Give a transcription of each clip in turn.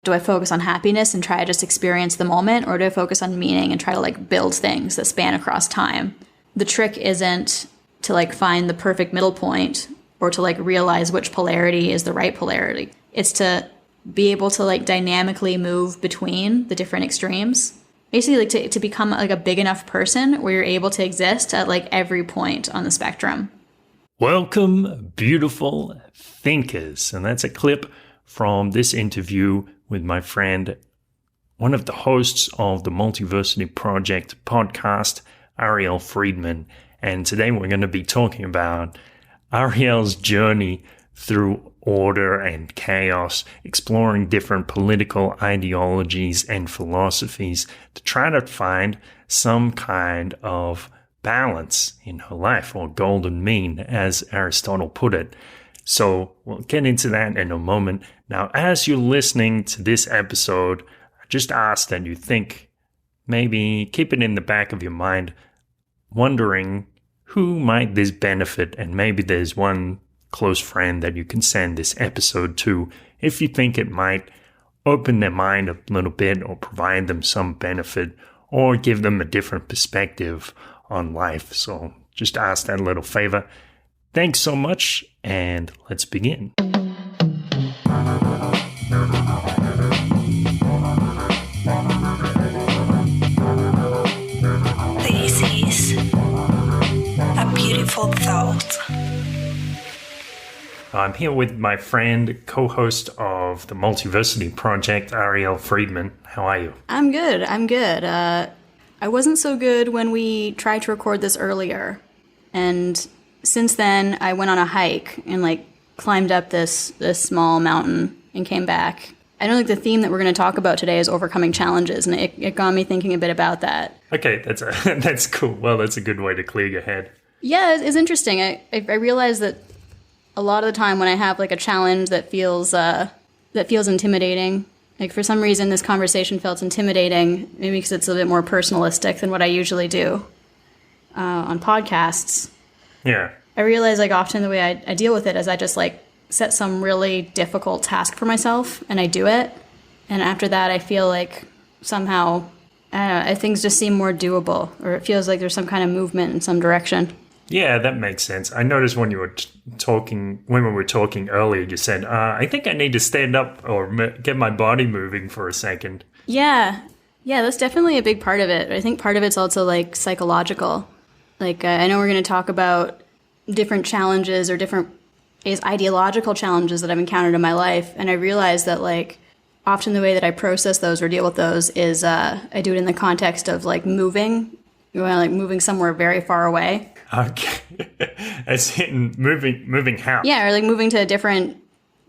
do I focus on happiness and try to just experience the moment, or do I focus on meaning and try to like build things that span across time? The trick isn't to like find the perfect middle point or to like realize which polarity is the right polarity. It's to be able to like dynamically move between the different extremes. Basically like to become like a big enough person where you're able to exist at like every point on the spectrum. Welcome, beautiful thinkers. And that's a clip from this interview with my friend, one of the hosts of the Multiversity Project podcast, Arielle Friedman. And today we're going to be talking about Arielle's journey through order and chaos, exploring different political ideologies and philosophies to try to find some kind of balance in her life, or golden mean, as Aristotle put it. So we'll get into that in a moment. Now, as you're listening to this episode, I just ask that you think, maybe keep it in the back of your mind, wondering who might this benefit, and maybe there's one close friend that you can send this episode to if you think it might open their mind a little bit or provide them some benefit or give them a different perspective on life. So just ask that little favor. Thanks so much, and let's begin. This is a beautiful thought. I'm here with my friend, co-host of the Multiversity Project, Arielle Friedman. How are you? I'm good. I wasn't so good when we tried to record this earlier. And since then, I went on a hike and like climbed up this small mountain and came back. I know like the theme that we're going to talk about today is overcoming challenges, and it got me thinking a bit about that. Okay, that's cool. Well, that's a good way to clear your head. Yeah, it's interesting. I realized that a lot of the time when I have like a challenge that feels intimidating, like for some reason this conversation felt intimidating, maybe because it's a bit more personalistic than what I usually do on podcasts. Yeah. I realize like often the way I deal with it is I just like set some really difficult task for myself and I do it. And after that I feel like somehow, I don't know, things just seem more doable, or it feels like there's some kind of movement in some direction. Yeah, that makes sense. I noticed when you were when we were talking earlier, you said, I think I need to stand up or get my body moving for a second. Yeah, that's definitely a big part of it. I think part of it's also like psychological. Like I know we're going to talk about different challenges or different ideological challenges that I've encountered in my life. And I realized that like often the way that I process those or deal with those is I do it in the context of like moving. You want to like moving somewhere very far away. Okay. As in moving how? Yeah, or like moving to a different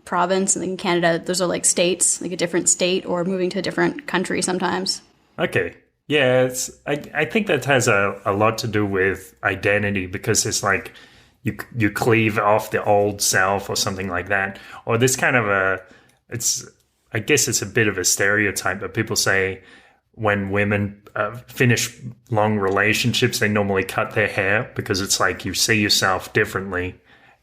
province. Like in Canada, those are like states, like a different state, or moving to a different country sometimes. Okay. Yeah, I think that has a lot to do with identity, because it's like you cleave off the old self or something like that. Or this kind of I guess it's a bit of a stereotype, but people say when women finish long relationships, they normally cut their hair because it's like you see yourself differently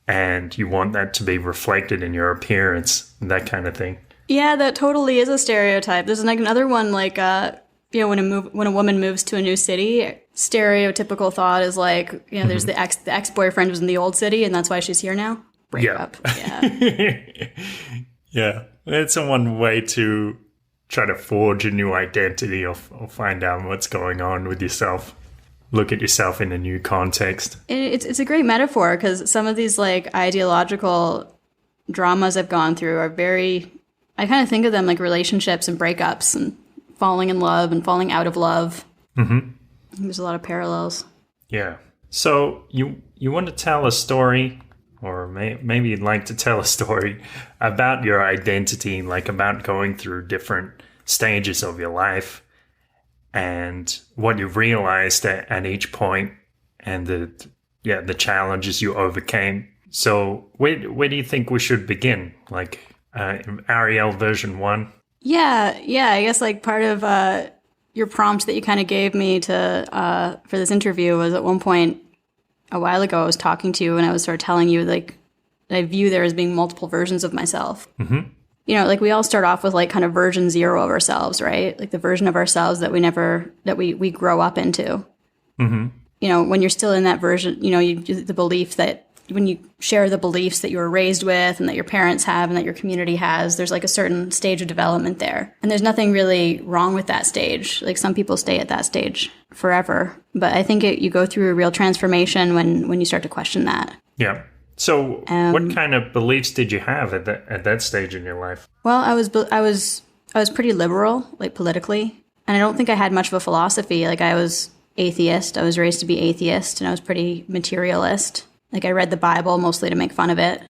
and you want that to be reflected in your appearance, that kind of thing. Yeah, that totally is a stereotype. There's like another one like, when a woman moves to a new city, stereotypical thought is like, there's the ex-boyfriend was in the old city and that's why she's here now. Break up. Yeah. Yeah. It's one way to try to forge a new identity or find out what's going on with yourself. Look at yourself in a new context. It's a great metaphor, because some of these like ideological dramas I've gone through are I kind of think of them like relationships and breakups and falling in love and falling out of love. Mm-hmm. There's a lot of parallels. Yeah. So you want to tell a story, or maybe you'd like to tell a story about your identity, like about going through different stages of your life and what you realized at each point, and the challenges you overcame. So where do you think we should begin? Like Arielle version 1? Yeah. I guess like part of your prompt that you kind of gave me to for this interview was at one point a while ago I was talking to you and I was sort of telling you like I view there as being multiple versions of myself. Mm-hmm. like we all start off with like kind of version 0 of ourselves, right? Like the version of ourselves that we grow up into. Mm-hmm. When you're still in that version, the belief that when you share the beliefs that you were raised with and that your parents have and that your community has, there's like a certain stage of development there. And there's nothing really wrong with that stage. Like some people stay at that stage forever. But I think you go through a real transformation when you start to question that. Yeah. So what kind of beliefs did you have at that stage in your life? Well, I was pretty liberal, like politically. And I don't think I had much of a philosophy. Like I was atheist. I was raised to be atheist, and I was pretty materialist. Like I read the Bible mostly to make fun of it.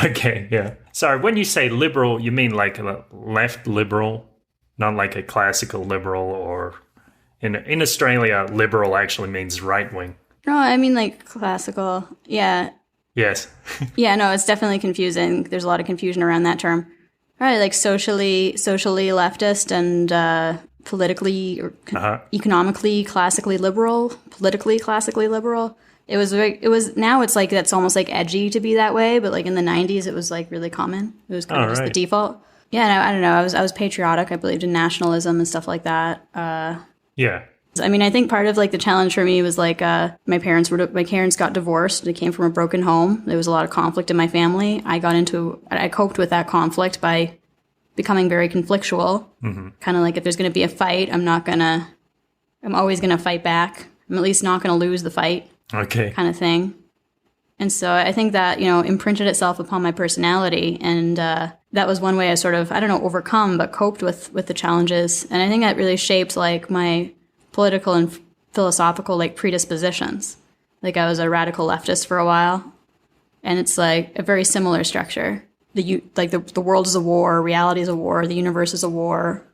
Okay, yeah. Sorry, when you say liberal, you mean like a left liberal, not like a classical liberal, or in Australia, liberal actually means right wing. No, I mean like classical. Yeah. Yes. Yeah, no, it's definitely confusing. There's a lot of confusion around that term. Right, like socially leftist and politically or economically classically liberal, politically classically liberal. It was now it's like that's almost like edgy to be that way, but like in the 90s it was like really common. It was kind of just the default. Yeah, no, I don't know. I was patriotic. I believed in nationalism and stuff like that. Yeah. I mean, I think part of like the challenge for me was like my parents got divorced. They came from a broken home. There was a lot of conflict in my family. I coped with that conflict by becoming very conflictual. Mm-hmm. Kind of like if there's going to be a fight, I'm always going to fight back. I'm at least not going to lose the fight. Okay. Kind of thing. And so I think that, imprinted itself upon my personality. And that was one way I sort of, I don't know, overcome, but coped with the challenges. And I think that really shaped like my political and philosophical like predispositions. Like I was a radical leftist for a while. And it's like a very similar structure. The world is a war, reality is a war, the universe is a war,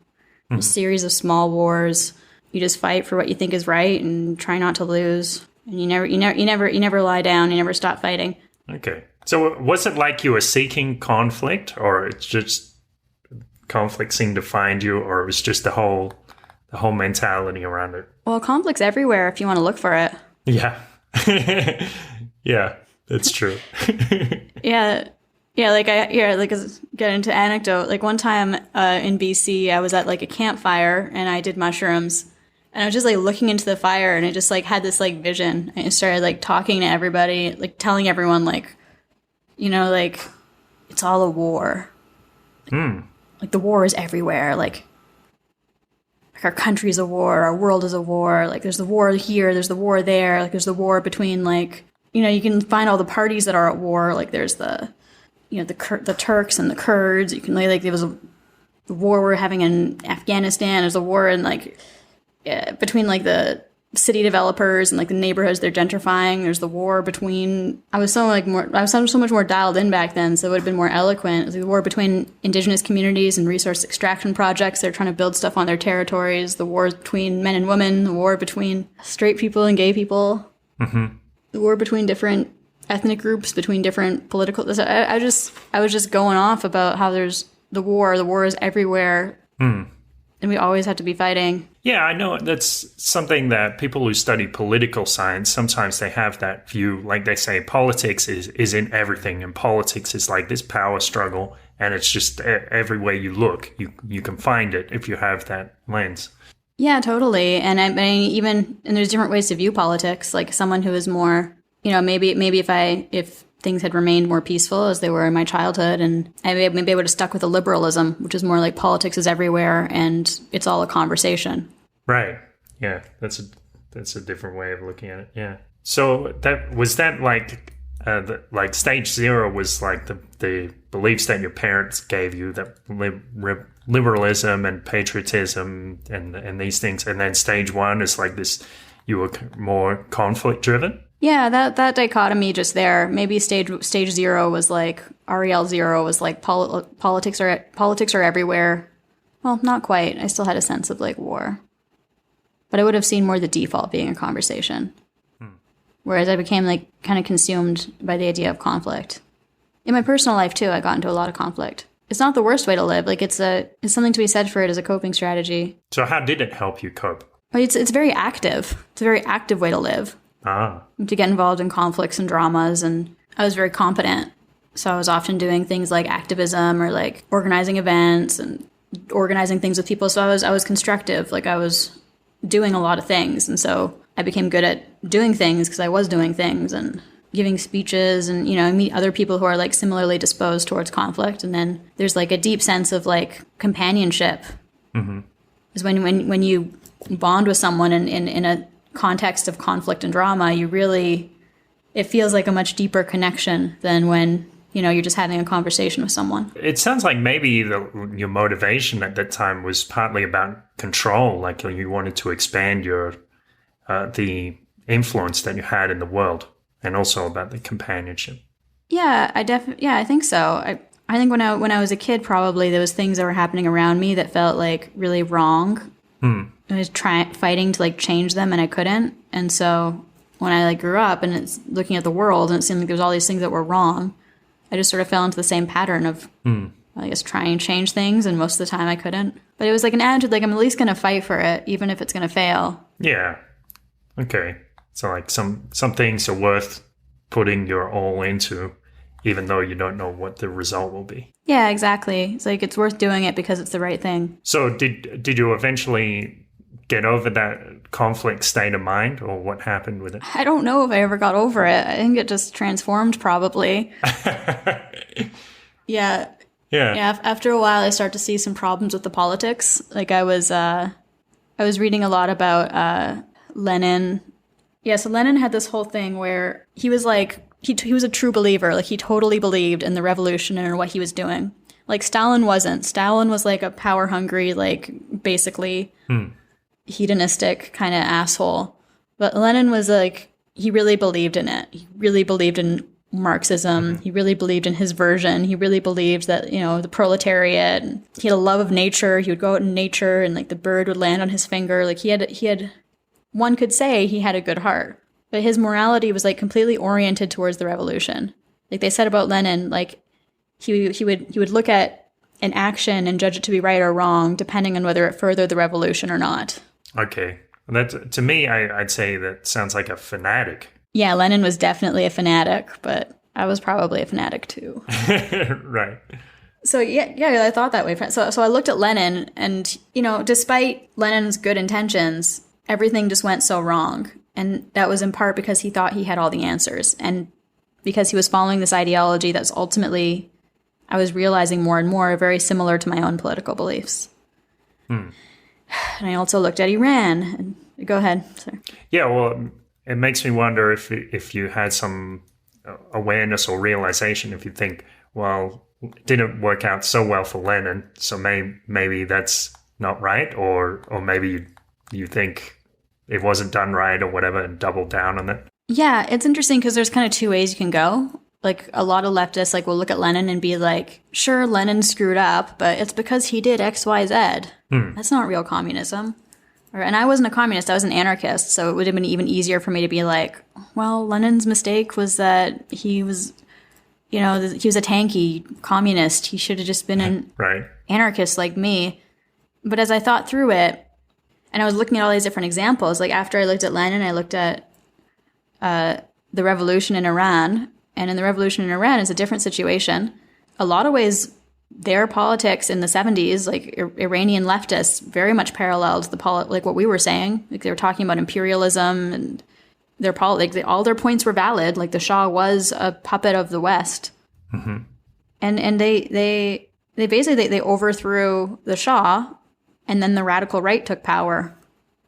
a series of small wars. You just fight for what you think is right and try not to lose. And you never lie down. You never stop fighting. Okay. So was it like you were seeking conflict, or it's just conflict seemed to find you, or it was just the whole mentality around it? Well, conflict's everywhere if you want to look for it. Yeah. Yeah, that's true. Yeah. Yeah, get into anecdote. Like one time in BC, I was at like a campfire and I did mushrooms. And I was just like looking into the fire, and I just like had this like vision. And I started like talking to everybody, like telling everyone like, like it's all a war. Like the war is everywhere. Like our country's a war, our world is a war. Like there's the war here, there's the war there. Like there's the war between like, you can find all the parties that are at war. Like there's the Turks and the Kurds. You can like there was the war we're having in Afghanistan. There's a war in like between like the city developers and like the neighborhoods they're gentrifying. There's the war between. I was so much more dialed in back then, so it would have been more eloquent. It was the war between indigenous communities and resource extraction projects. They're trying to build stuff on their territories. The war between men and women. The war between straight people and gay people. Mm-hmm. The war between different ethnic groups, between different political. I was just going off about how there's the war. The war is everywhere. And we always have to be fighting. Yeah, I know that's something that people who study political science, sometimes they have that view. Like they say, politics is in everything. And politics is like this power struggle. And it's just every way you look, you can find it if you have that lens. Yeah, totally. And I mean, and there's different ways to view politics. Like someone who is more, maybe if things had remained more peaceful as they were in my childhood, and maybe I would have stuck with the liberalism, which is more like politics is everywhere and it's all a conversation. Right. Yeah. That's a different way of looking at it. Yeah. So that like stage 0 was like the beliefs that your parents gave you, that liberalism and patriotism and these things, and then stage 1 is like this, you were more conflict driven. Yeah, that dichotomy just there. Maybe stage 0 was like Arielle 0 was like politics are everywhere. Well, not quite. I still had a sense of like war, but I would have seen more the default being a conversation. Whereas I became like kind of consumed by the idea of conflict. In my personal life too, I got into a lot of conflict. It's not the worst way to live. Like it's something to be said for it as a coping strategy. So how did it help you cope? It's very active. It's a very active way to live. To get involved in conflicts and dramas, and I was very competent. So I was often doing things like activism or like organizing events and organizing things with people. So I was constructive. Like I was doing a lot of things. And so I became good at doing things because I was doing things and giving speeches, and, I meet other people who are like similarly disposed towards conflict. And then there's like a deep sense of like companionship. Mm-hmm. Is when you bond with someone in a context of conflict and drama, it feels like a much deeper connection than when, you're just having a conversation with someone. It sounds like maybe your motivation at that time was partly about control, like you wanted to expand the influence that you had in the world, and also about the companionship. Yeah, I think so. I think when I was a kid, probably there was things that were happening around me that felt like really wrong. I was fighting to like change them, and I couldn't. And so when I like grew up and it's looking at the world and it seemed like there was all these things that were wrong, I just sort of fell into the same pattern of, I guess, trying to change things, and most of the time I couldn't. But it was like an attitude, like I'm at least going to fight for it, even if it's going to fail. Yeah. Okay. So like some things are worth putting your all into, even though you don't know what the result will be. Yeah, exactly. It's like it's worth doing it because it's the right thing. So did you eventually get over that conflict state of mind, or what happened with it? I don't know if I ever got over it. I think it just transformed, probably. Yeah. After a while, I started to see some problems with the politics. Like I was reading a lot about Lenin. Yeah, so Lenin had this whole thing where he was like, he was a true believer. Like he totally believed in the revolution and what he was doing. Like Stalin wasn't. Stalin was like a power hungry, like basically hedonistic kind of asshole. But Lenin was like, he really believed in it. He really believed in Marxism. He really believed in his version. He really believed that, the proletariat. And he had a love of nature. He would go out in nature and like the bird would land on his finger. Like he had, one could say he had a good heart. But his morality was like completely oriented towards the revolution. Like they said about Lenin, like he would look at an action and judge it to be right or wrong, depending on whether it furthered the revolution or not. Okay. That, to me, I'd say that sounds like a fanatic. Yeah, Lenin was definitely a fanatic, but I was probably a fanatic too. Right. So yeah, I thought that way. So I looked at Lenin, and despite Lenin's good intentions, everything just went so wrong. And that was in part because he thought he had all the answers, and because he was following this ideology that's ultimately, I was realizing more and more, very similar to my own political beliefs. And I also looked at Iran. Go ahead. Sorry. Yeah, well, it makes me wonder if you had some awareness or realization, if you think, well, it didn't work out so well for Lenin, so maybe that's not right, or maybe you think it wasn't done right or whatever, and double down on it. Yeah, it's interesting because there's kind of two ways you can go. Like a lot of leftists will look at Lenin and be like, sure, Lenin screwed up, but it's because he did X, Y, Z. That's not real communism. And I wasn't a communist, I was an anarchist, so it would have been even easier for me to be like, well, Lenin's mistake was that he was, he was a tanky communist. He should have just been an anarchist like me. But as I thought through it, and I was looking at all these different examples, like after I looked at Lenin, I looked at the revolution in Iran. And in the revolution in Iran, it's a different situation. A lot of ways, their politics in the 70s, like Iranian leftists, very much paralleled like what we were saying. Like they were talking about imperialism, and their all their points were valid. Like the Shah was a puppet of the West, and they basically they overthrew the Shah, and then the radical right took power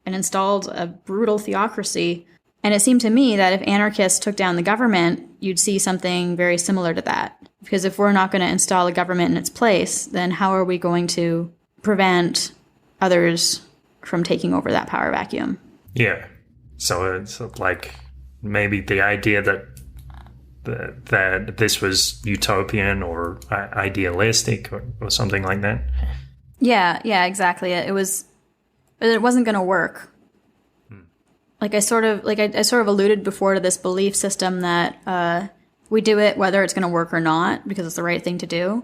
and installed a brutal theocracy. And it seemed to me that if anarchists took down the government, you'd see something very similar to that. Because if we're not going to install a government in its place, then how are we going to prevent others from taking over that power vacuum? Yeah. So it's like maybe the idea that this was utopian or idealistic or something like that. Yeah, exactly. It wasn't going to work. Like I sort of alluded before to this belief system that we do it whether it's going to work or not because it's the right thing to do.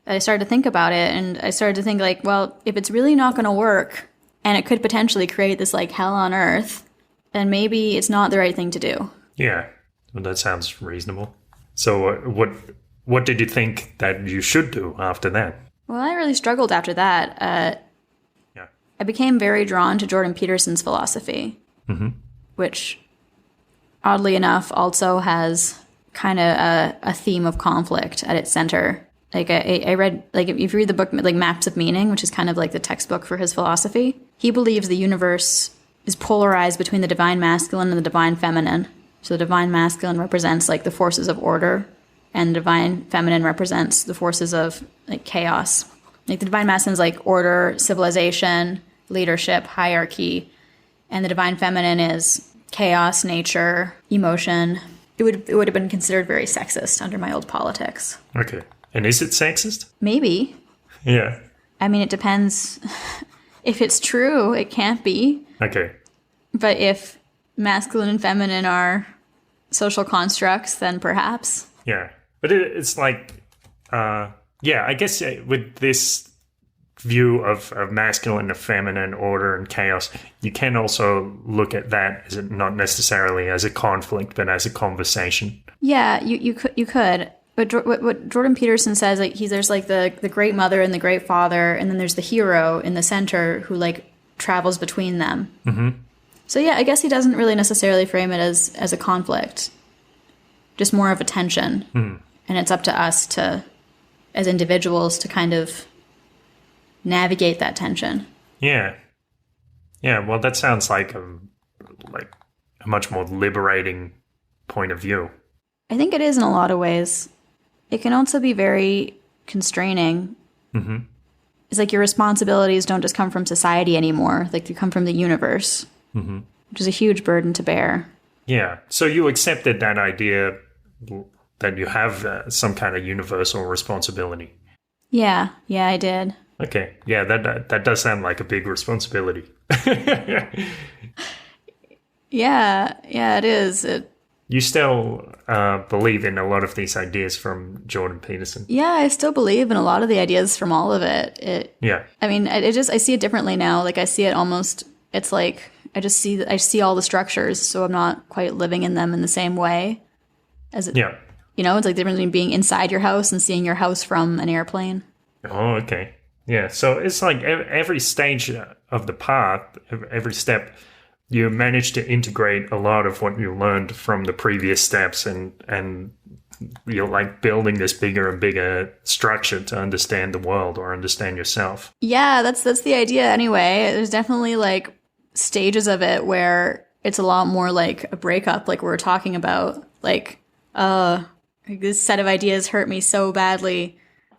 I started to think about it, and I started to think like, well, if it's really not going to work and it could potentially create this like hell on earth, then maybe it's not the right thing to do. Yeah, well, that sounds reasonable. So what did you think that you should do after that? Well, I really struggled after that. I became very drawn to Jordan Peterson's philosophy, which, oddly enough, also has kind of a theme of conflict at its center. Like I read, like if you read the book, like Maps of Meaning, which is kind of like the textbook for his philosophy, he believes the universe is polarized between the divine masculine and the divine feminine. So the divine masculine represents like the forces of order, and the divine feminine represents the forces of like chaos. Like the divine masculine is like order, civilization, leadership, hierarchy, and the divine feminine is chaos, nature, emotion. It would have been considered very sexist under my old politics. Okay. And is it sexist? Maybe. Yeah. I mean, it depends. If it's true, it can't be. Okay. But if masculine and feminine are social constructs, then perhaps. Yeah. But it's like, I guess with this view of masculine and feminine, order and chaos, you can also look at that as not necessarily as a conflict, but as a conversation. Yeah, you could. But what Jordan Peterson says, like there's like the great mother and the great father, and then there's the hero in the center who like travels between them. Mm-hmm. So yeah, I guess he doesn't really necessarily frame it as a conflict, just more of a tension. Mm. And it's up to us to, as individuals, to kind of navigate that tension. Yeah. Yeah, well, that sounds like a much more liberating point of view. I think it is in a lot of ways. It can also be very constraining. Mm-hmm. It's like your responsibilities don't just come from society anymore. Like they come from the universe, which is a huge burden to bear. Yeah. So you accepted that idea that you have some kind of universal responsibility. Yeah, I did. Okay. Yeah, that does sound like a big responsibility. Yeah, it is. You still believe in a lot of these ideas from Jordan Peterson? Yeah, I still believe in a lot of the ideas from all of it. Yeah. I mean, I see it differently now. Like I see it almost, it's like I see all the structures, so I'm not quite living in them in the same way as it. Yeah. You know, it's like the difference between being inside your house and seeing your house from an airplane. Oh, okay. Yeah, so it's like every stage of the path, every step, you manage to integrate a lot of what you learned from the previous steps, and you're like building this bigger and bigger structure to understand the world or understand yourself. Yeah, that's the idea anyway. There's definitely like stages of it where it's a lot more like a breakup, like we were talking about. Like, this set of ideas hurt me so badly.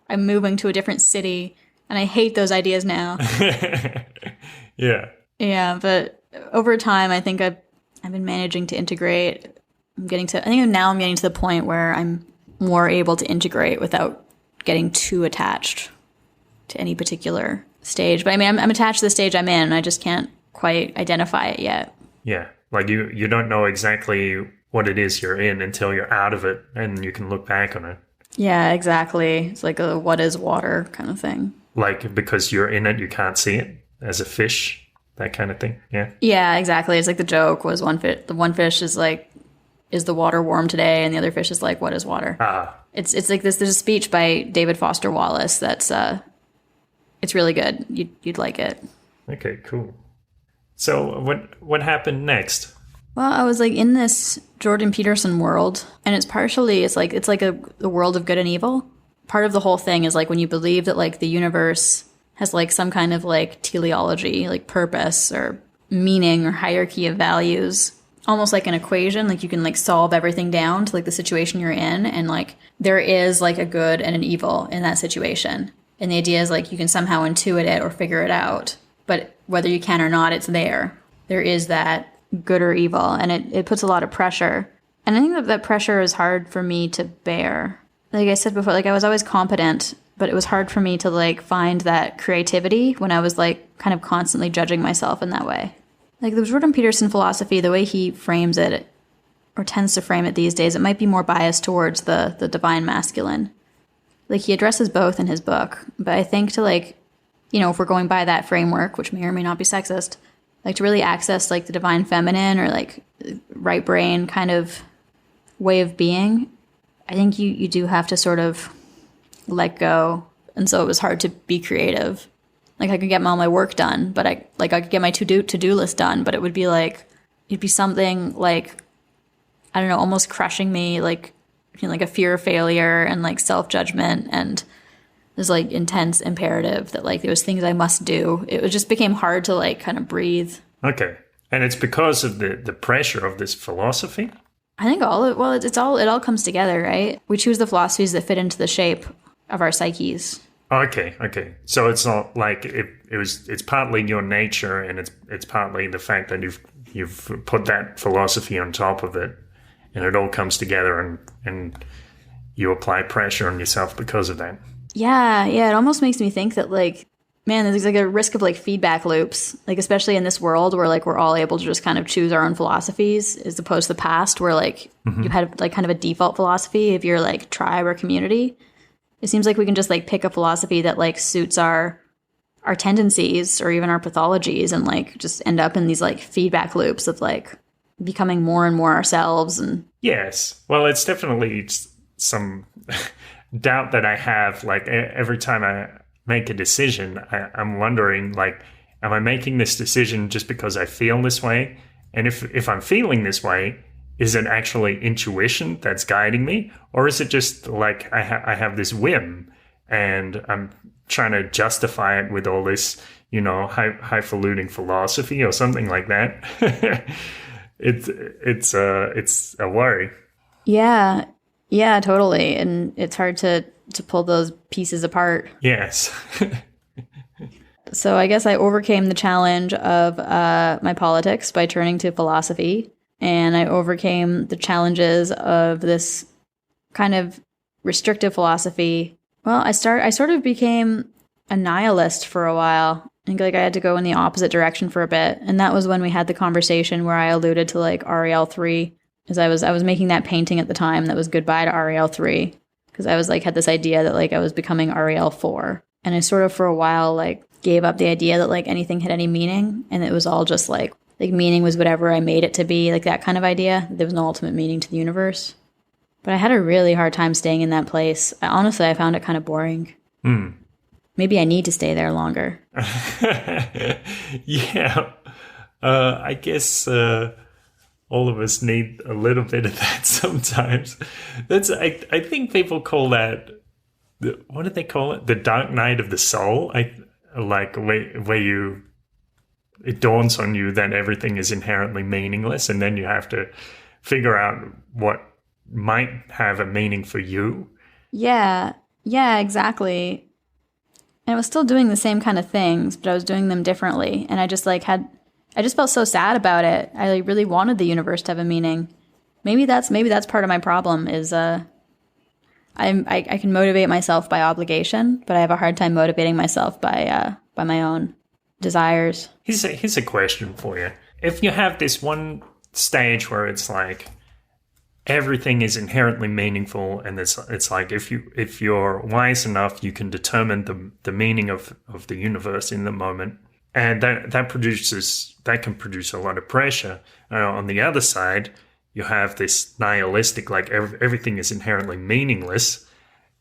I'm moving to a different city, and I hate those ideas now. Yeah. Yeah, but over time, I think I've been managing to integrate. I think now I'm getting to the point where I'm more able to integrate without getting too attached to any particular stage. But I mean, I'm attached to the stage I'm in. I just can't quite identify it yet. Yeah, like you don't know exactly what it is you're in until you're out of it and you can look back on it. Yeah, exactly. It's like a what is water kind of thing. Like because you're in it, you can't see it as a fish, that kind of thing. Yeah. Yeah, exactly. It's like the joke was the one fish is like, is the water warm today? And the other fish is like, what is water? It's like this. There's a speech by David Foster Wallace that's it's really good. You'd like it. Okay, cool. So what happened next? Well, I was like in this Jordan Peterson world, and it's like the world of good and evil. Part of the whole thing is like when you believe that like the universe has like some kind of like teleology, like purpose or meaning or hierarchy of values, almost like an equation, like you can like solve everything down to like the situation you're in, and like there is like a good and an evil in that situation. And the idea is like you can somehow intuit it or figure it out, but whether you can or not, it's there. There is that good or evil, and it puts a lot of pressure. And I think that pressure is hard for me to bear. Like I said before, like I was always competent, but it was hard for me to like find that creativity when I was like kind of constantly judging myself in that way. Like the Jordan Peterson philosophy, the way he frames it, or tends to frame it these days, it might be more biased towards the divine masculine. Like he addresses both in his book, but I think to like, you know, if we're going by that framework, which may or may not be sexist, like to really access like the divine feminine or like right brain kind of way of being, I think you do have to sort of let go. And so it was hard to be creative. Like I could get all my work done, but I could get my to-do list done, but it would be like, it'd be something like, I don't know, almost crushing me, like, you know, like a fear of failure and like self-judgment and this like intense imperative that like there was things I must do. It just became hard to like kind of breathe. Okay. And it's because of the pressure of this philosophy? I think it all comes together, right? We choose the philosophies that fit into the shape of our psyches. Okay. So it's not like it's partly your nature and it's partly the fact that you've put that philosophy on top of it and it all comes together and you apply pressure on yourself because of that. Yeah, it almost makes me think that like, man, there's like a risk of like feedback loops, like especially in this world where like we're all able to just kind of choose our own philosophies as opposed to the past where like you had like kind of a default philosophy if you're like tribe or community. It seems like we can just like pick a philosophy that like suits our tendencies or even our pathologies and like just end up in these like feedback loops of like becoming more and more ourselves. And yes, well, it's definitely some doubt that I have. Like every time I make a decision, I'm wondering like, am I making this decision just because I feel this way? And if I'm feeling this way, is it actually intuition that's guiding me? Or is it just like I have this whim and I'm trying to justify it with all this, you know, highfalutin philosophy or something like that? It's a worry. Yeah, totally. And it's hard to pull those pieces apart. Yes. So I guess I overcame the challenge of my politics by turning to philosophy. And I overcame the challenges of this kind of restrictive philosophy. Well, I sort of became a nihilist for a while. I think like I had to go in the opposite direction for a bit. And that was when we had the conversation where I alluded to like Arielle 3, as I was making that painting at the time that was goodbye to Arielle 3. Because I was like had this idea that like I was becoming Arielle 4. And I sort of for a while like gave up the idea that like anything had any meaning. And it was all just like meaning was whatever I made it to be, like that kind of idea. There was no ultimate meaning to the universe. But I had a really hard time staying in that place. Honestly, I found it kind of boring. Maybe I need to stay there longer. Yeah. I guess all of us need a little bit of that sometimes. I think people call that, what do they call it? The dark night of the soul. Like where it dawns on you that everything is inherently meaningless, and then you have to figure out what might have a meaning for you. Yeah, exactly. And I was still doing the same kind of things, but I was doing them differently. And I just felt so sad about it. I really wanted the universe to have a meaning. Maybe that's part of my problem is I can motivate myself by obligation, but I have a hard time motivating myself by my own desires. Here's a question for you. If you have this one stage where it's like everything is inherently meaningful, and it's like if you're wise enough, you can determine the meaning of the universe in the moment, and that can produce a lot of pressure. On the other side, you have this nihilistic, like everything is inherently meaningless,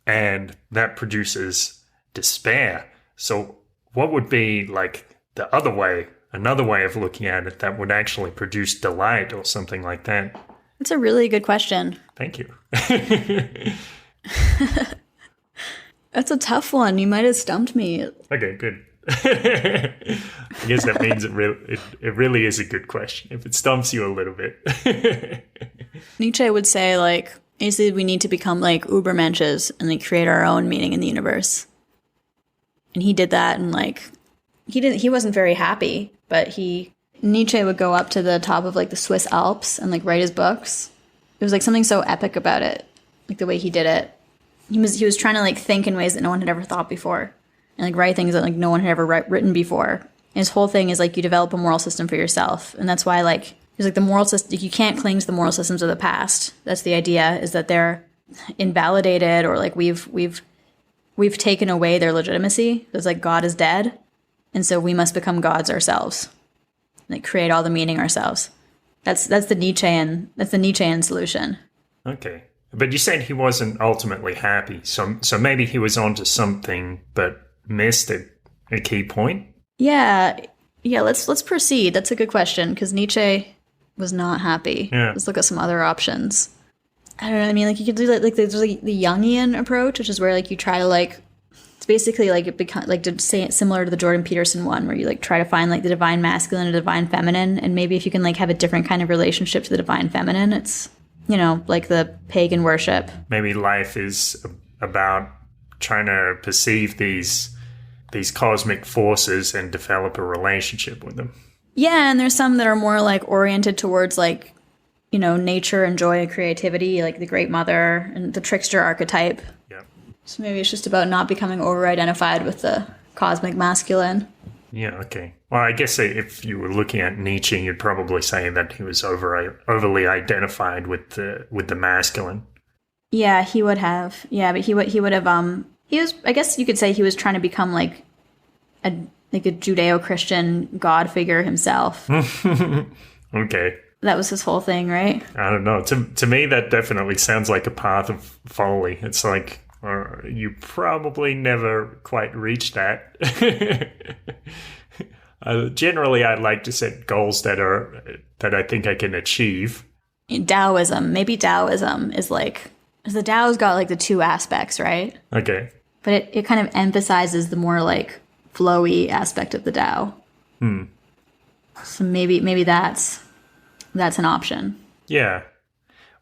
and that produces despair. So what would be like the other way, another way of looking at it that would actually produce delight or something like that? That's a really good question. Thank you. That's a tough one. You might have stumped me. Okay, good. I guess that means it really is a good question if it stumps you a little bit. Nietzsche would say, like, basically we need to become like Ubermenches and like create our own meaning in the universe. And he did that, and like he wasn't very happy, but Nietzsche would go up to the top of like the Swiss Alps and like write his books. It was like something so epic about it, like the way he did it. He was trying to like think in ways that no one had ever thought before, and like write things that like no one had ever written before. And his whole thing is like you develop a moral system for yourself, and that's why like there's like the moral system. You can't cling to the moral systems of the past. That's the idea, is that they're invalidated, or like we've taken away their legitimacy. It's like God is dead, and so we must become gods ourselves, like create all the meaning ourselves. That's the Nietzschean solution. Okay. But you said he wasn't ultimately happy, so maybe he was onto something but missed a key point. Yeah. Let's proceed. That's a good question because Nietzsche was not happy. Yeah. Let's look at some other options. I don't know. I mean, like you could do like there's like the Jungian approach, which is where like you try to like it's basically like it become like to say it similar to the Jordan Peterson one, where you like try to find like the divine masculine and divine feminine, and maybe if you can like have a different kind of relationship to the divine feminine, it's like the pagan worship. Maybe life is about trying to perceive these cosmic forces and develop a relationship with them. Yeah, and there's some that are more like oriented towards like, nature and joy and creativity, like the Great Mother and the trickster archetype. Yeah. So maybe it's just about not becoming over-identified with the cosmic masculine. Yeah, okay. Well, I guess if you were looking at Nietzsche, you'd probably say that he was overly identified with the masculine. Yeah, he would have. Yeah, but he would have. He was. I guess you could say he was trying to become like a Judeo-Christian God figure himself. Okay. That was his whole thing, right? I don't know. To me, that definitely sounds like a path of folly. It's like you probably never quite reach that. Generally, I like to set goals that I think I can achieve. Taoism. Maybe Taoism is like... The Tao's got like the two aspects, right? Okay. But it kind of emphasizes the more like flowy aspect of the Tao. So maybe that's an option. Yeah.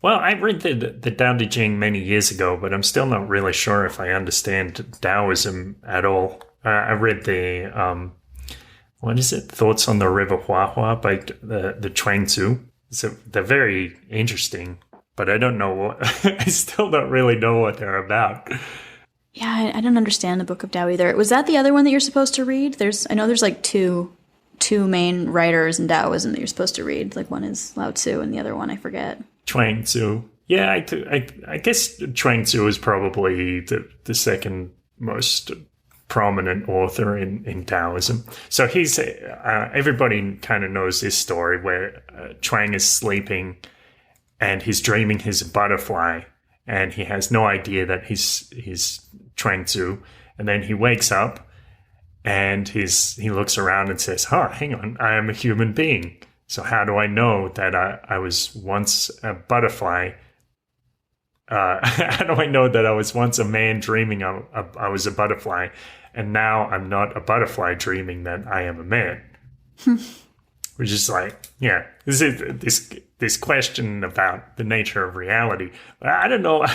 Well, I read the Tao Te Ching many years ago, but I'm still not really sure if I understand Taoism at all. I read the, what is it? Thoughts on the River Huahua by the Chuang Tzu. So they're very interesting, but I don't know I still don't really know what they're about. Yeah, I don't understand the Book of Tao either. Was that the other one that you're supposed to read? I know there's like two main writers in Taoism that you're supposed to read. Like one is Lao Tzu and the other one I forget. Chuang Tzu. Yeah, I guess Chuang Tzu is probably the second most prominent author in Taoism. So he's everybody kind of knows this story where Chuang is sleeping and he's dreaming he's a butterfly and he has no idea that he's Chuang Tzu. And then he wakes up and he looks around and says, hang on, I am a human being. So how do I know that I was once a butterfly? How do I know that I was once a man dreaming I was a butterfly, and now I'm not a butterfly dreaming that I am a man? Which is like, yeah, this question about the nature of reality. I don't know.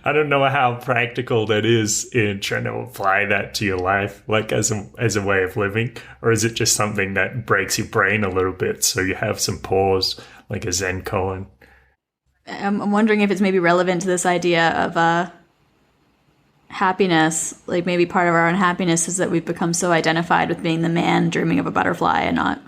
I don't know how practical that is in trying to apply that to your life, like as a way of living, or is it just something that breaks your brain a little bit so you have some pause, like a Zen koan? I'm wondering if it's maybe relevant to this idea of happiness. Like maybe part of our unhappiness is that we've become so identified with being the man dreaming of a butterfly and not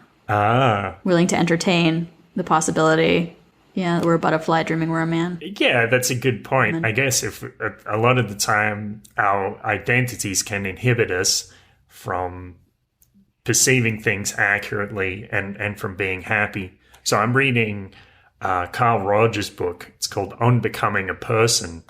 willing to entertain the possibility, that we're a butterfly dreaming we're a man. Yeah, that's a good point. I guess if a lot of the time our identities can inhibit us from perceiving things accurately and from being happy. So I'm reading Carl Rogers' book. It's called On Becoming a Person.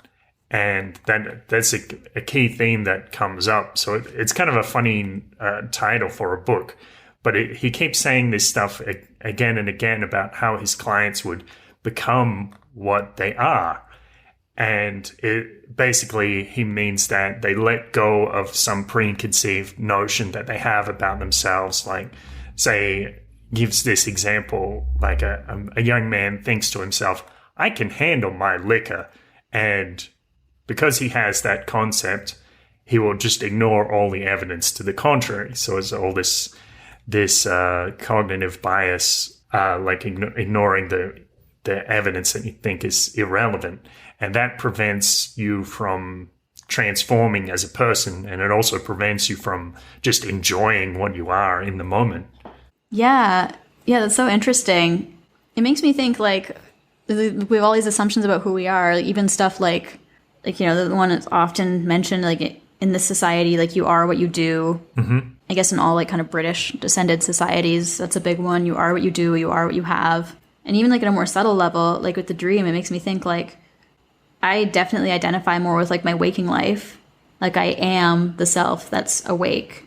And that's a key theme that comes up. So it's kind of a funny title for a book. But he keeps saying this stuff again and again about how his clients would become what they are. And basically he means that they let go of some preconceived notion that they have about themselves. Like, say, gives this example, like a young man thinks to himself, I can handle my liquor. And because he has that concept, he will just ignore all the evidence to the contrary. So it's all this cognitive bias, like ignoring the evidence that you think is irrelevant. And that prevents you from transforming as a person. And it also prevents you from just enjoying what you are in the moment. Yeah, that's so interesting. It makes me think like we have all these assumptions about who we are, like, even stuff like the one that's often mentioned, like in this society, like you are what you do. Mm-hmm. I guess in all like kind of British descended societies, that's a big one. You are what you do, you are what you have. And even like at a more subtle level, like with the dream, it makes me think like I definitely identify more with like my waking life. Like I am the self that's awake.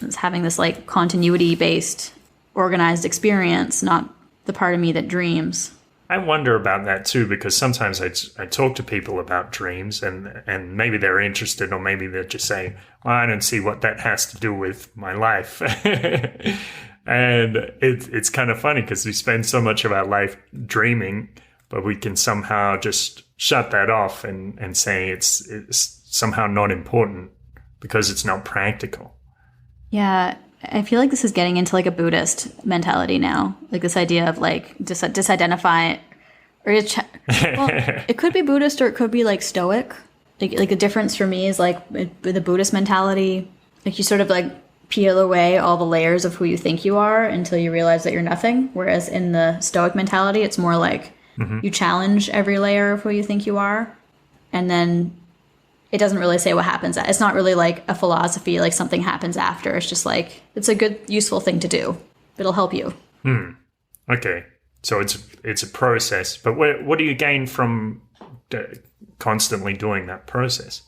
It's having this like continuity based organized experience, not the part of me that dreams. I wonder about that too, because sometimes I talk to people about dreams and maybe they're interested, or maybe they're just saying, well, I don't see what that has to do with my life. And it's kind of funny because we spend so much of our life dreaming, but we can somehow just shut that off and say it's somehow not important because it's not practical. Yeah, I feel like this is getting into like a Buddhist mentality now, like this idea of like disidentify, or well, it could be Buddhist or it could be like Stoic. Like the difference for me is like with the Buddhist mentality, like you sort of like peel away all the layers of who you think you are until you realize that you're nothing. Whereas in the Stoic mentality, it's more like you challenge every layer of who you think you are, and then it doesn't really say what happens. It's not really like a philosophy, like something happens after. It's just like, it's a good, useful thing to do. It'll help you. Okay. So it's a process. But what do you gain from constantly doing that process?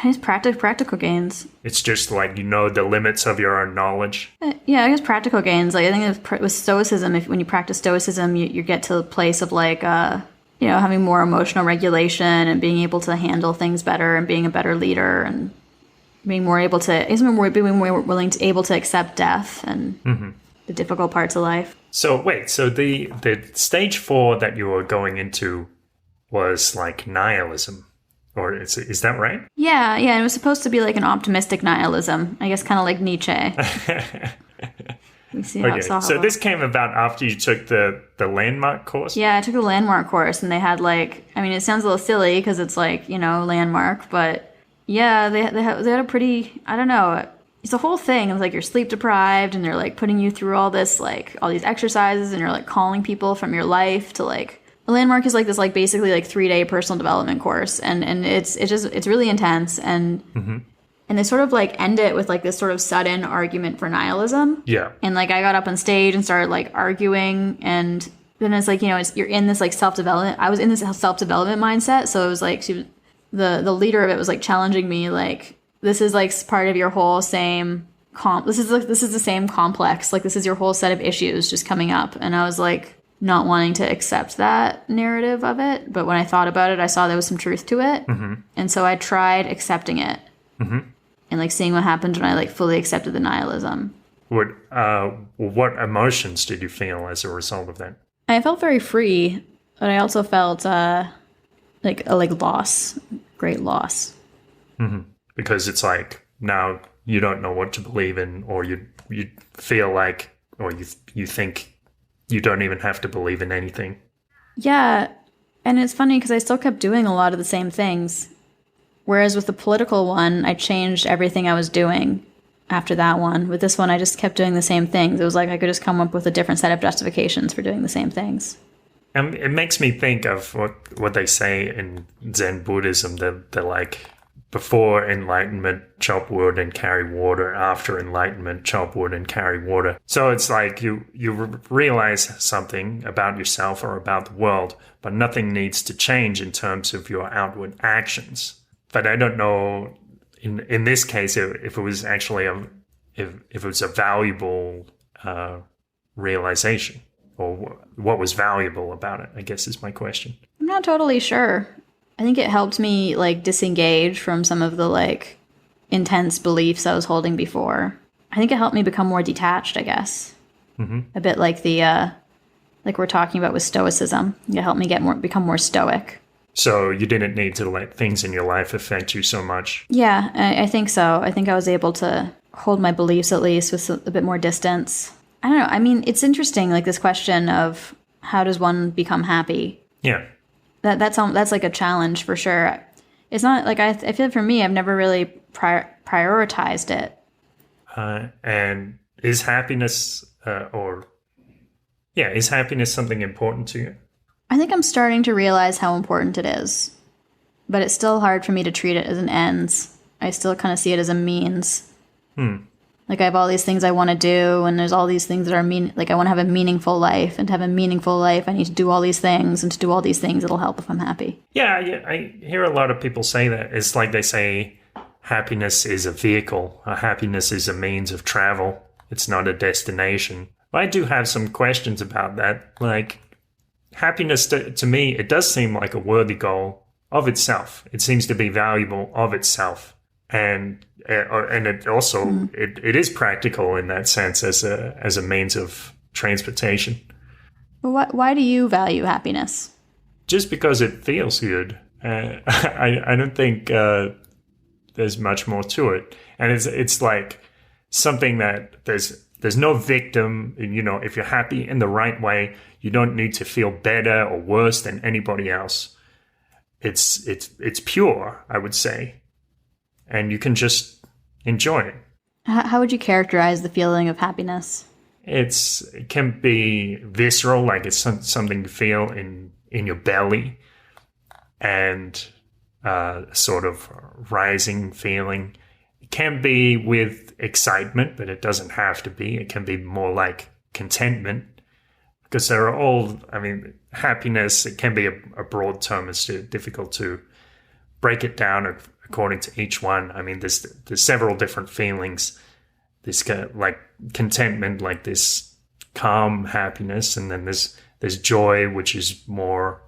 It's practical gains. It's just like, the limits of your own knowledge. Yeah, I guess practical gains. Like I think with Stoicism, when you practice Stoicism, you get to a place of like, having more emotional regulation and being able to handle things better and being a better leader and being more able to, being more willing to able to accept death and the difficult parts of life. So wait, so the stage 4 that you were going into was like nihilism, or is that right? Yeah, it was supposed to be like an optimistic nihilism, I guess, kind of like Nietzsche. We see okay, so this came about after you took the landmark course? Yeah, I took the landmark course, and they had like, I mean, it sounds a little silly because it's like, landmark, but yeah, they had a pretty, I don't know, it's a whole thing. It was like you're sleep deprived, and they're like putting you through all this, like all these exercises, and you're like calling people from your life to like, a landmark is like this like basically like 3-day personal development course, and it's really intense, and and they sort of like end it with like this sort of sudden argument for nihilism. Yeah. And like I got up on stage and started like arguing, and then it's like, you're in this like self-development. I was in this self-development mindset. So it was like the leader of it was like challenging me, like, this is like part of your whole same this is the same complex. Like this is your whole set of issues just coming up. And I was like not wanting to accept that narrative of it. But when I thought about it, I saw there was some truth to it. And so I tried accepting it. And like seeing what happened when I like fully accepted the nihilism. What emotions did you feel as a result of that? I felt very free, but I also felt like loss, great loss. Because it's like now you don't know what to believe in, or you feel like, or you think you don't even have to believe in anything. Yeah, and it's funny because I still kept doing a lot of the same things. Whereas with the political one, I changed everything I was doing after that one. With this one, I just kept doing the same things. It was like I could just come up with a different set of justifications for doing the same things. It makes me think of what they say in Zen Buddhism, that they're like, before enlightenment, chop wood and carry water. After enlightenment, chop wood and carry water. So it's like you realize something about yourself or about the world, but nothing needs to change in terms of your outward actions. But I don't know in this case if it was actually if it was a valuable realization, or what was valuable about it, I guess is my question. I'm not totally sure. I think it helped me like disengage from some of the like intense beliefs I was holding before. I think it helped me become more detached, I guess. A bit like the like we're talking about with Stoicism. It helped me become more stoic. So you didn't need to let things in your life affect you so much? Yeah, I think so. I think I was able to hold my beliefs at least with a bit more distance. I don't know. I mean, it's interesting, like this question of how does one become happy? Yeah. That's like a challenge for sure. It's not like I feel for me, I've never really prioritized it. And is happiness is happiness something important to you? I think I'm starting to realize how important it is, but it's still hard for me to treat it as an ends. I still kind of see it as a means. Like I have all these things I want to do, and there's all these things that are like I want to have a meaningful life, and to have a meaningful life, I need to do all these things, and to do all these things, it'll help if I'm happy. Yeah, I hear a lot of people say that. It's like they say happiness is a vehicle, or happiness is a means of travel. It's not a destination. But I do have some questions about that. Like, happiness, to me, it does seem like a worthy goal of itself. It seems to be valuable of itself. And it also, it is practical in that sense as a means of transportation. But why do you value happiness? Just because it feels good. I don't think there's much more to it. And it's like something that there's no victim. You know, if you're happy in the right way, you don't need to feel better or worse than anybody else. It's pure, I would say. And you can just enjoy it. How would you characterize the feeling of happiness? It can be visceral, like it's something you feel in your belly, and sort of rising feeling. It can be with excitement, but it doesn't have to be. It can be more like contentment, because there are all, I mean, happiness, it can be a broad term. It's difficult to break it down according to each one. I mean, there's several different feelings. This kind of like contentment, like this calm happiness, and then there's joy, which is more,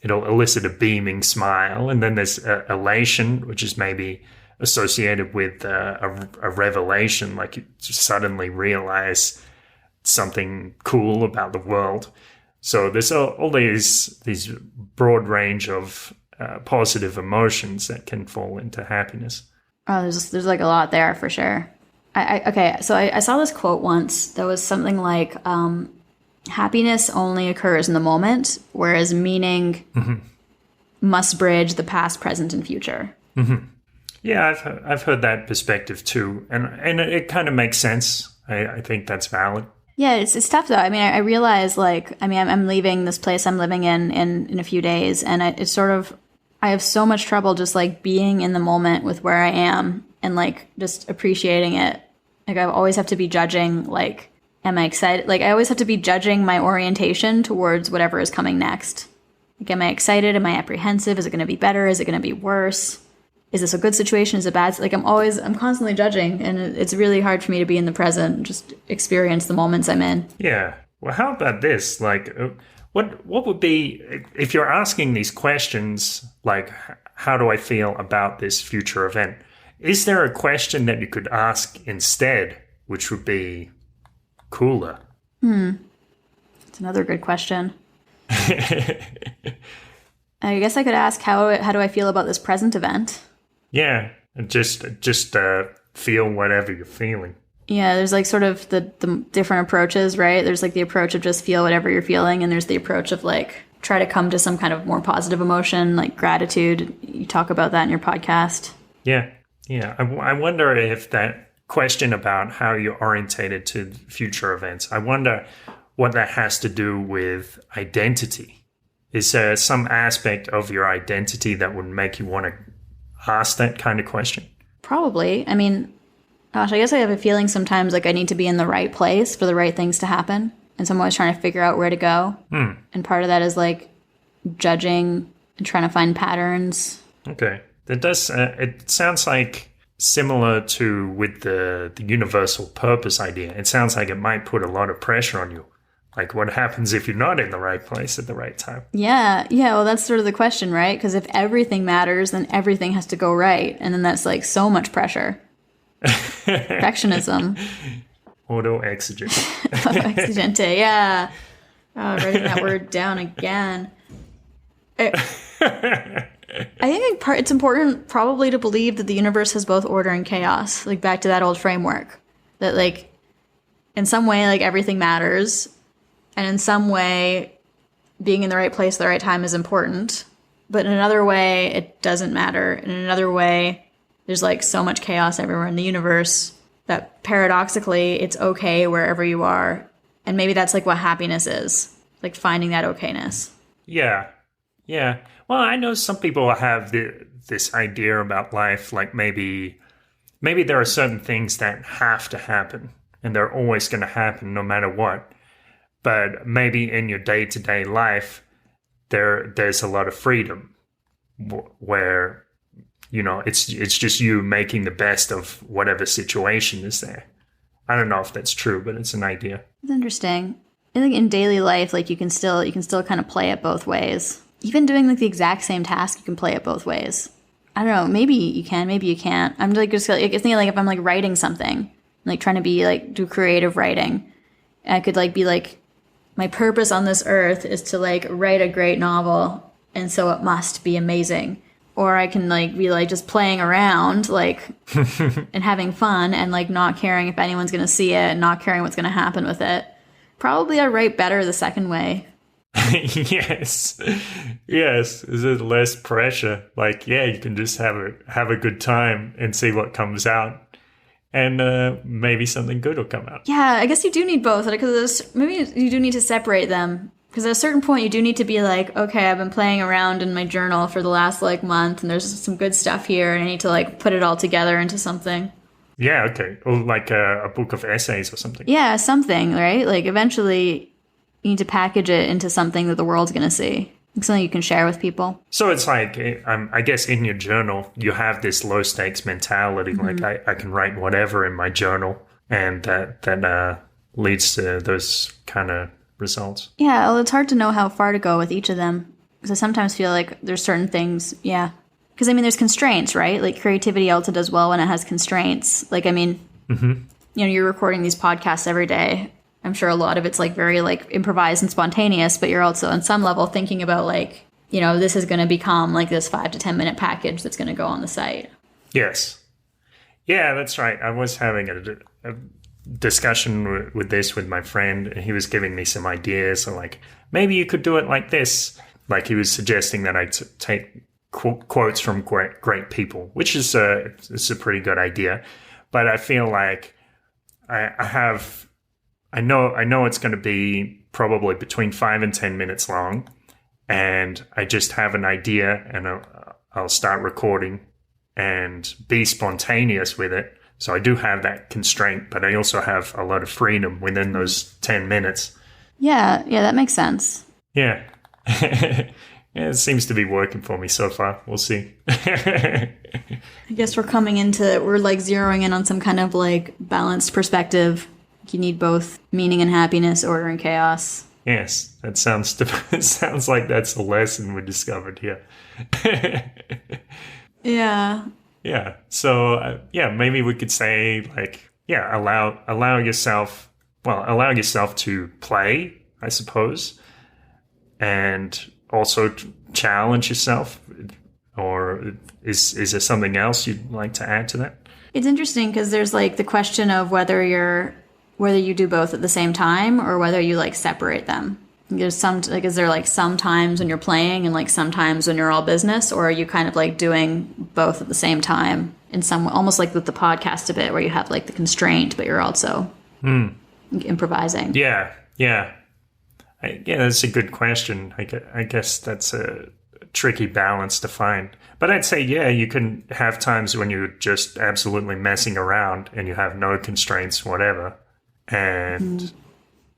it'll elicit a beaming smile, and then there's elation, which is maybe associated with a revelation, like you just suddenly realize something cool about the world. So there's all these broad range of positive emotions that can fall into happiness. Oh, there's like a lot there for sure. Okay, so I saw this quote once that was something like, happiness only occurs in the moment, whereas meaning must bridge the past, present, and future. Mm-hmm. Yeah, I've heard that perspective too, and it kind of makes sense. I think that's valid. Yeah, it's tough though. I mean, I realize I'm leaving this place I'm living in a few days, and it's sort of, I have so much trouble just like being in the moment with where I am and like just appreciating it. Like I always have to be judging, like, am I excited? Like I always have to be judging my orientation towards whatever is coming next. Like, am I excited? Am I apprehensive? Is it going to be better? Is it going to be worse? Is this a good situation? Is it bad? Like I'm constantly judging, and it's really hard for me to be in the present and just experience the moments I'm in. Yeah. Well, how about this? Like, what would be, if you're asking these questions, like, how do I feel about this future event? Is there a question that you could ask instead, which would be cooler? It's another good question. I guess I could ask, how do I feel about this present event? Yeah, just feel whatever you're feeling. Yeah, there's like sort of the different approaches, right? There's like the approach of just feel whatever you're feeling, and there's the approach of like try to come to some kind of more positive emotion, like gratitude. You talk about that in your podcast. Yeah. I wonder if that question about how you're orientated to future events, I wonder what that has to do with identity. Is there some aspect of your identity that would make you want to ask that kind of question? Probably. I mean, gosh, I guess I have a feeling sometimes like I need to be in the right place for the right things to happen. And so I'm always trying to figure out where to go. And part of that is like judging and trying to find patterns. Okay. That does, it sounds like similar to with the universal purpose idea. It sounds like it might put a lot of pressure on you. Like, what happens if you're not in the right place at the right time? Yeah. Well, that's sort of the question, right? Because if everything matters, then everything has to go right. And then that's like so much pressure. Perfectionism. Auto-exigent. Auto-exigente, yeah. Oh, writing that word down again. I think it's important probably to believe that the universe has both order and chaos. Like back to that old framework. That like, in some way, like everything matters. And in some way, being in the right place at the right time is important. But in another way, it doesn't matter. And in another way, there's like so much chaos everywhere in the universe that paradoxically, it's okay wherever you are. And maybe that's like what happiness is. Like finding that okayness. Yeah. Well, I know some people have this idea about life, like maybe maybe there are certain things that have to happen and they're always going to happen no matter what. But maybe in your day-to-day life, there's a lot of freedom where, it's just you making the best of whatever situation is there. I don't know if that's true, but it's an idea. It's interesting. I think in daily life, like you can still kind of play it both ways. Even doing like the exact same task, you can play it both ways. I don't know. Maybe you can, maybe you can't. I'm like just like thinking like if I'm like writing something, like trying to be like do creative writing, I could like be like, my purpose on this earth is to like write a great novel, and so it must be amazing. Or I can like be like just playing around like and having fun and like not caring if anyone's gonna see it and not caring what's gonna happen with it. Probably I write better the second way. Yes. Is it less pressure? Like, yeah, you can just have a good time and see what comes out. And maybe something good will come out. Yeah, I guess you do need both. Because maybe you do need to separate them. Because at a certain point, you do need to be like, okay, I've been playing around in my journal for the last like month, and there's some good stuff here, and I need to like put it all together into something. Yeah, okay. Or like a book of essays or something. Yeah, something, right? Like eventually, you need to package it into something that the world's going to see. Something you can share with people. So it's like, I guess in your journal, you have this low stakes mentality. Mm-hmm. Like I can write whatever in my journal, and that leads to those kind of results. Yeah, well, it's hard to know how far to go with each of them. Because I sometimes feel like there's certain things, yeah. Because I mean, there's constraints, right? Like creativity also does well when it has constraints. Like, I mean, you're recording these podcasts every day. I'm sure a lot of it's like very like improvised and spontaneous, but you're also on some level thinking about like, this is going to become like this 5 to 10 minute package that's going to go on the site. Yes. Yeah, that's right. I was having a discussion with my friend, and he was giving me some ideas. So like, maybe you could do it like this. Like he was suggesting that I take quotes from great people, which is it's a pretty good idea. But I feel like I know it's going to be probably between 5 and 10 minutes long, and I just have an idea, and I'll start recording and be spontaneous with it. So I do have that constraint, but I also have a lot of freedom within those 10 minutes. Yeah, that makes sense. Yeah. Yeah, it seems to be working for me so far. We'll see. I guess we're like zeroing in on some kind of like balanced perspective. You need both meaning and happiness, order and chaos. Yes, that sounds like that's a lesson we discovered here. Yeah. Yeah. So maybe we could say like, allow yourself to play, I suppose, and also challenge yourself. Or is there something else you'd like to add to that? It's interesting because there's like the question of whether you do both at the same time or whether you like separate them. There's is there like some times when you're playing and like sometimes when you're all business, or are you kind of like doing both at the same time in some, almost like with the podcast a bit, where you have like the constraint, but you're also improvising? Yeah. That's a good question. I guess that's a tricky balance to find. But I'd say, you can have times when you're just absolutely messing around and you have no constraints, whatever. And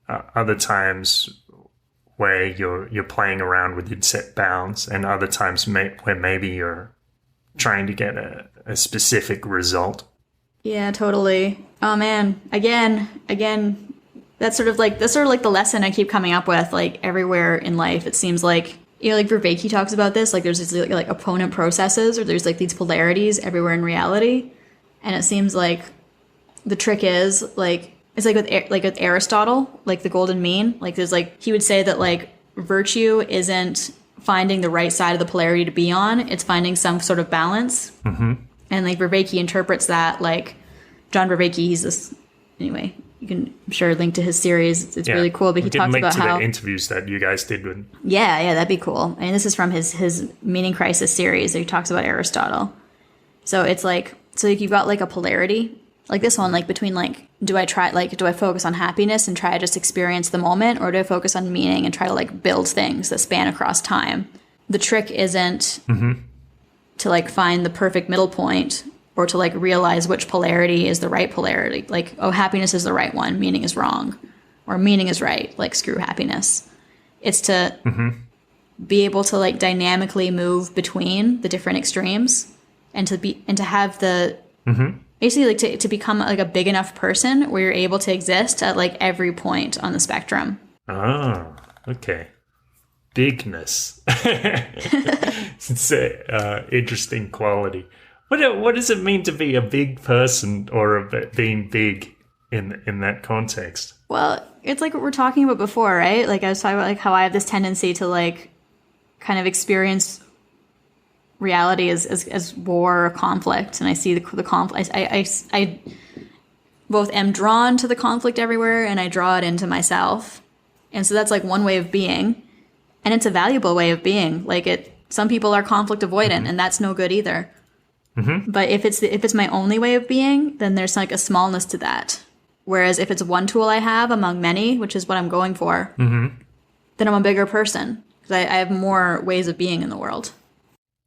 other times where you're playing around with set bounds, and other times where maybe you're trying to get a specific result. Yeah, totally. Oh man, again, that's sort of like the lesson I keep coming up with, like everywhere in life. It seems like, like Vervaeke talks about this, like there's these like opponent processes, or there's like these polarities everywhere in reality. And it seems like the trick is like, it's like with Aristotle, like the golden mean, like there's like, he would say that like virtue isn't finding the right side of the polarity to be on, it's finding some sort of balance. Mm-hmm. And like Vervaeke interprets that, like John Vervaeke, he's this, anyway, you can, I'm sure, link to his series. It's really cool, but he talks about how... the interviews that you guys did with... Yeah, that'd be cool. I mean, this is from his Meaning Crisis series. He talks about Aristotle. So it's like, you've got like a polarity, like this one, like between like, do I focus on happiness and try to just experience the moment, or do I focus on meaning and try to like build things that span across time? The trick isn't to like find the perfect middle point or to like realize which polarity is the right polarity. Like, oh, happiness is the right one, meaning is wrong, or meaning is right, like screw happiness. It's to be able to like dynamically move between the different extremes and to have the basically like to become like a big enough person where you're able to exist at like every point on the spectrum. Ah, okay. Bigness. It's an interesting quality. What does it mean to be a big person or being big in that context? Well, it's like what we're talking about before, right? Like I was talking about like how I have this tendency to like kind of experience reality as war or conflict, and I see the conflict. I both am drawn to the conflict everywhere, and I draw it into myself, and so that's like one way of being, and it's a valuable way of being. Like some people are conflict avoidant, and that's no good either. But if it's my only way of being, then there's like a smallness to that. Whereas if it's one tool I have among many, which is what I'm going for, then I'm a bigger person because I have more ways of being in the world.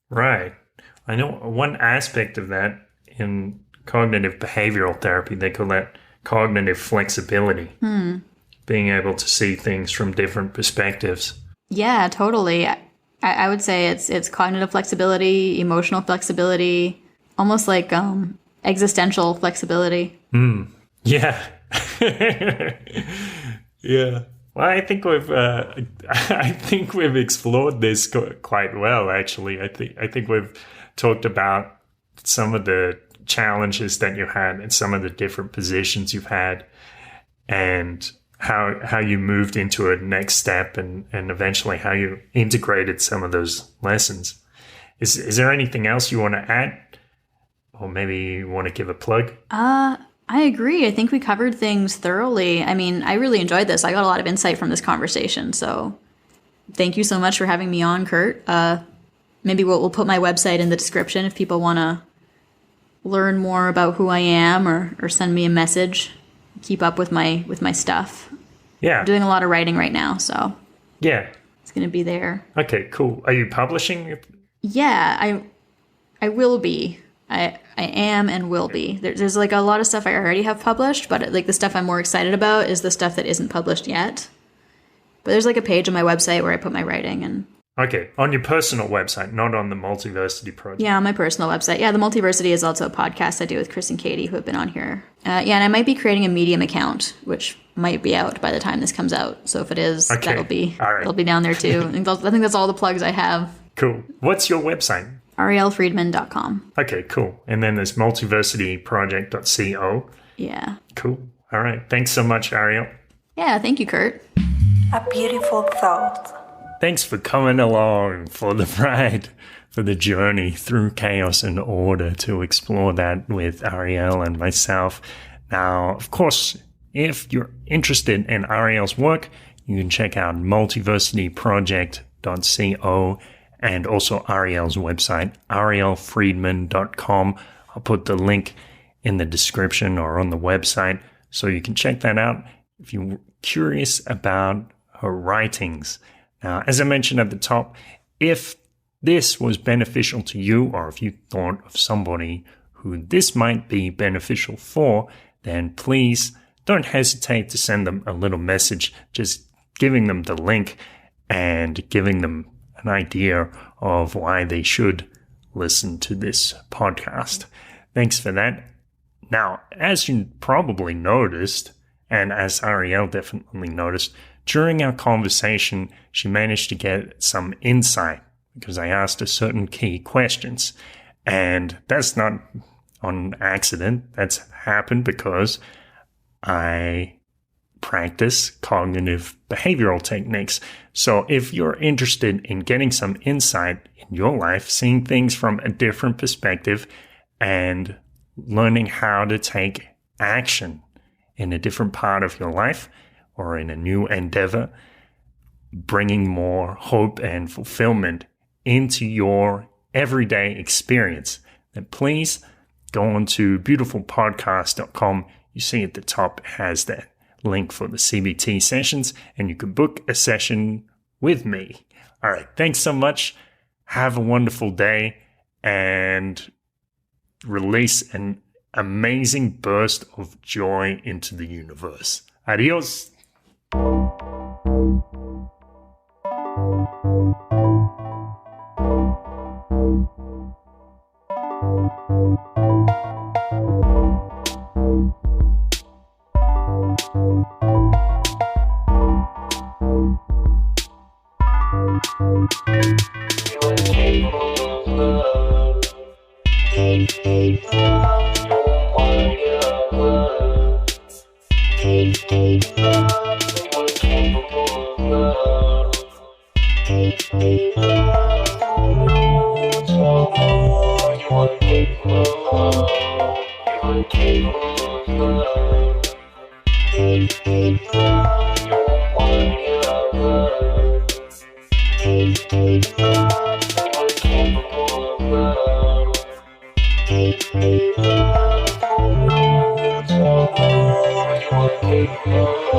Right. I know one aspect of that in cognitive behavioral therapy, they call that cognitive flexibility. Being able to see things from different perspectives. Yeah, totally. I would say it's cognitive flexibility, emotional flexibility, almost like existential flexibility. Yeah. Yeah. Well, I think we've explored this quite well. Actually, I think we've talked about some of the challenges that you had and some of the different positions you've had, and how you moved into a next step, and eventually how you integrated some of those lessons. Is there anything else you want to add, or maybe you want to give a plug? I agree. I think we covered things thoroughly. I mean, I really enjoyed this. I got a lot of insight from this conversation. So thank you so much for having me on, Kurt. Maybe we'll put my website in the description if people want to learn more about who I am or send me a message, keep up with my stuff. Yeah. I'm doing a lot of writing right now, so yeah, it's going to be there. Okay, cool. Are you publishing? Yeah, I will be. I am and will be. There's like a lot of stuff I already have published, but like the stuff I'm more excited about is the stuff that isn't published yet. But there's like a page on my website where I put my writing and. Okay, on your personal website, not on the Multiversity Project. Yeah, on my personal website. Yeah, the Multiversity is also a podcast I do with Chris and Katie, who have been on here. Yeah, and I might be creating a Medium account, which might be out by the time this comes out. So if it is, okay. That'll be all right. It'll be down there too. I think that's all the plugs I have. Cool. What's your website? ariellefriedman.com. Okay, cool. And then there's multiversityproject.co. Yeah. Cool. All right. Thanks so much, Arielle. Yeah, thank you, Kurt. A beautiful thought. Thanks for coming along for the ride, for the journey through chaos and order to explore that with Arielle and myself. Now, of course, if you're interested in Arielle's work, you can check out multiversityproject.co and also Arielle's website, ariellefriedman.com. I'll put the link in the description or on the website so you can check that out if you're curious about her writings. Now, as I mentioned at the top, if this was beneficial to you, or if you thought of somebody who this might be beneficial for, then please don't hesitate to send them a little message, just giving them the link and giving them an idea of why they should listen to this podcast. Thanks for that. Now, as you probably noticed, and as Arielle definitely noticed, during our conversation, she managed to get some insight because I asked her certain key questions. And that's not on accident. That's happened because I practice cognitive behavioral techniques. So if you're interested in getting some insight in your life, seeing things from a different perspective, and learning how to take action in a different part of your life or in a new endeavor, bringing more hope and fulfillment into your everyday experience, then please go on to beautifulpodcast.com. You see at the top it has that link for the CBT sessions, and you can book a session with me. All right. Thanks so much. Have a wonderful day, and release an amazing burst of joy into the universe. Adios. Love.